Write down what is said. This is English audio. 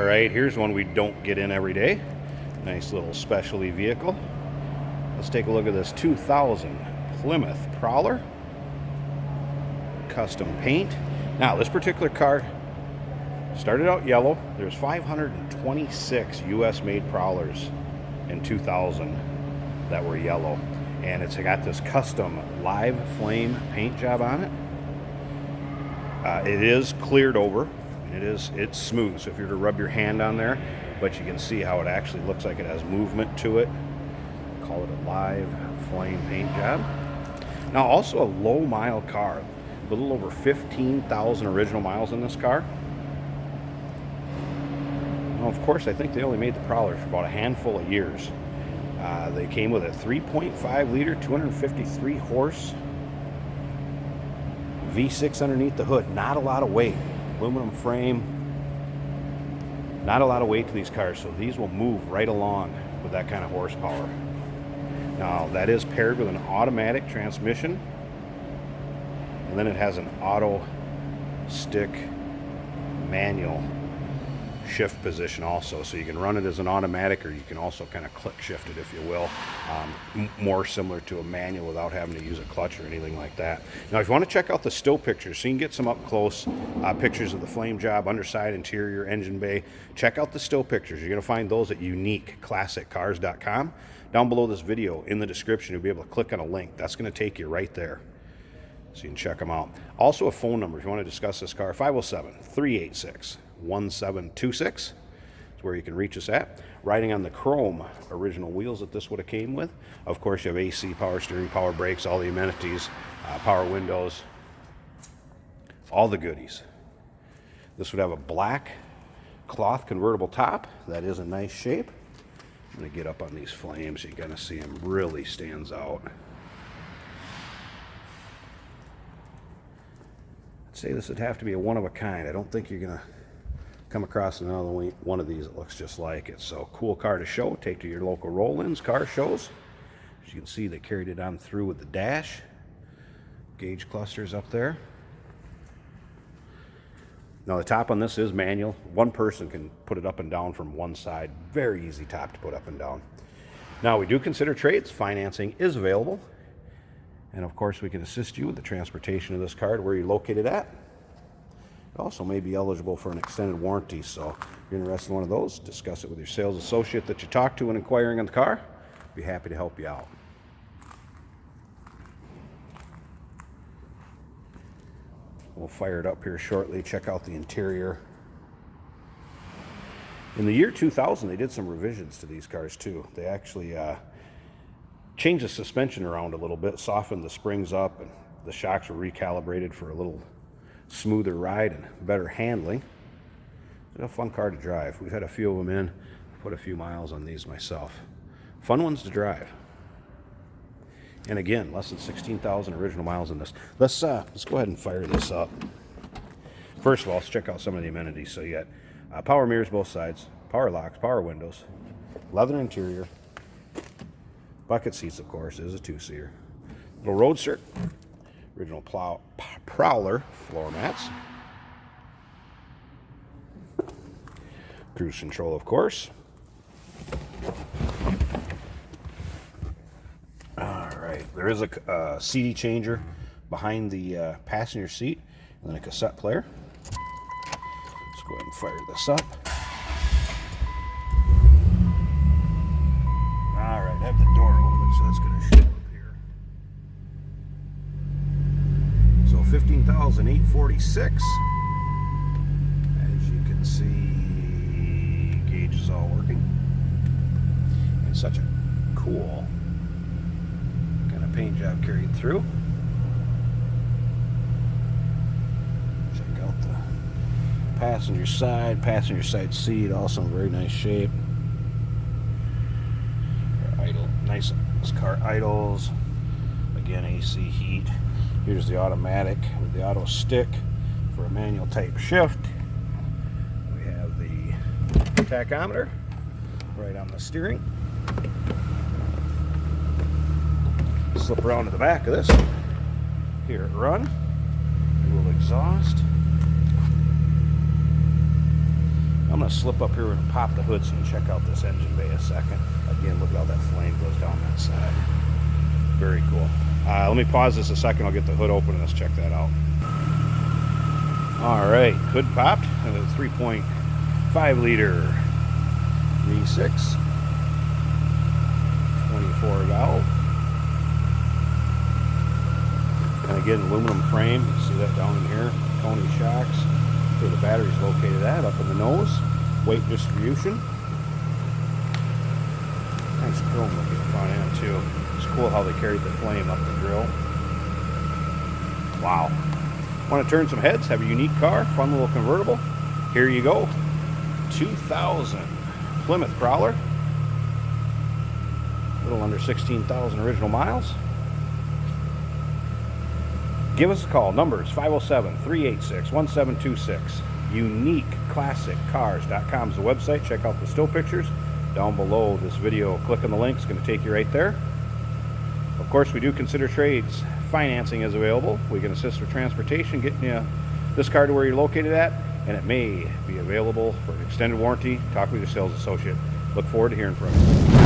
All right, here's one we don't get in every day. Nice little specialty vehicle. Let's take a look at this 2000 Plymouth Prowler. Custom paint. Now, this particular car started out yellow. There's 526 US made Prowlers in 2000 that were yellow. And it's got this custom live flame paint job on it. It is cleared over. It's smooth, so if you were to rub your hand on there, but you can see how it actually looks like it has movement to it. Call it a live flame paint job. Now, also a low mile car, a little over 15,000 original miles in this car. Now, of course, I think they only made the Prowler for about a handful of years. They came with a 3.5 liter, 253 horse V6 underneath the hood. Not a lot of weight. Aluminum frame. Not a lot of weight to these cars, so these will move right along with that kind of horsepower. Now, that is paired with an automatic transmission, and then it has an auto stick manual shift position also, so you can run it as an automatic, or you can also kind of click shift it, if you will, more similar to a manual without having to use a clutch or anything like that. Now, if you want to check out the still pictures, so you can get some up close pictures of the flame job, underside, interior, engine bay, check out the still pictures. You're going to find those at uniqueclassiccars.com. Down below this video in the description, you'll be able to click on a link. That's going to take you right there, so you can check them out. Also, a phone number if you want to discuss this car, 507-386-1726 is where you can reach us at. Riding on the chrome original wheels that this would have came with. Of course, you have AC, power steering, power brakes, all the amenities, power windows, all the goodies. This would have a black cloth convertible top. That is a nice shape. I'm going to get up on these flames so you kind of see them. Really stands out. I'd say this would have to be a one of a kind. I don't think you're going to come across another one of these that looks just like it. So, cool car to show. Take to your local roll-ins, car shows. As you can see, they carried it on through with the dash. Gauge clusters up there. Now, the top on this is manual. One person can put it up and down from one side. Very easy top to put up and down. Now, we do consider trades. Financing is available. And, of course, we can assist you with the transportation of this car to where you're located at. It also may be eligible for an extended warranty. So, if you're interested in one of those, discuss it with your sales associate that you talk to when inquiring on the car. Be happy to help you out. We'll fire it up here shortly. Check out the interior. In the year 2000, they did some revisions to these cars too. They actually changed the suspension around a little bit, softened the springs up, and the shocks were recalibrated for a little smoother ride and better handling. It's a fun car to drive. We've had a few of them in. Put a few miles on these myself. Fun ones to drive. And again, less than 16,000 original miles in this. Let's go ahead and fire this up. First of all, let's check out some of the amenities. So you got power mirrors both sides, power locks, power windows, leather interior, bucket seats, of course. It is a two-seater. Little roadster, original Prowler floor mats, cruise control, of course. There is a CD changer behind the passenger seat, and then a cassette player. Let's go ahead and fire this up. All right, I have the door open, so that's going to show up here. So 15,846. As you can see, gauge is all working. And such a cool paint job carried through. Check out the passenger side seat, also in very nice shape. Nice car idles. Again, AC heat. Here's the automatic with the auto stick for a manual type shift. We have the tachometer right on the steering. Slip around to the back of this. Hear it run. Dual exhaust. I'm going to slip up here and pop the hood so you can check out this engine bay a second. Again, look at how that flame goes down that side. Very cool. Let me pause this a second. I'll get the hood open and let's check that out. All right, hood popped. And a 3.5 liter V6, 24 valve. And again, aluminum frame. You see that down in here. Tony shocks. Where the battery's located at, up in the nose. Weight distribution. Nice chrome looking front end too. It's cool how they carried the flame up the grill. Wow. Want to turn some heads? Have a unique car? Fun little convertible? Here you go. 2000 Plymouth Prowler. A little under 16,000 original miles. Give us a call. Number is 507-386-1726. UniqueClassicCars.com is the website. Check out the still pictures down below this video. Click on the link. It's going to take you right there. Of course, we do consider trades. Financing is available. We can assist with transportation, getting you this car to where you're located at, and it may be available for an extended warranty. Talk with your sales associate. Look forward to hearing from you.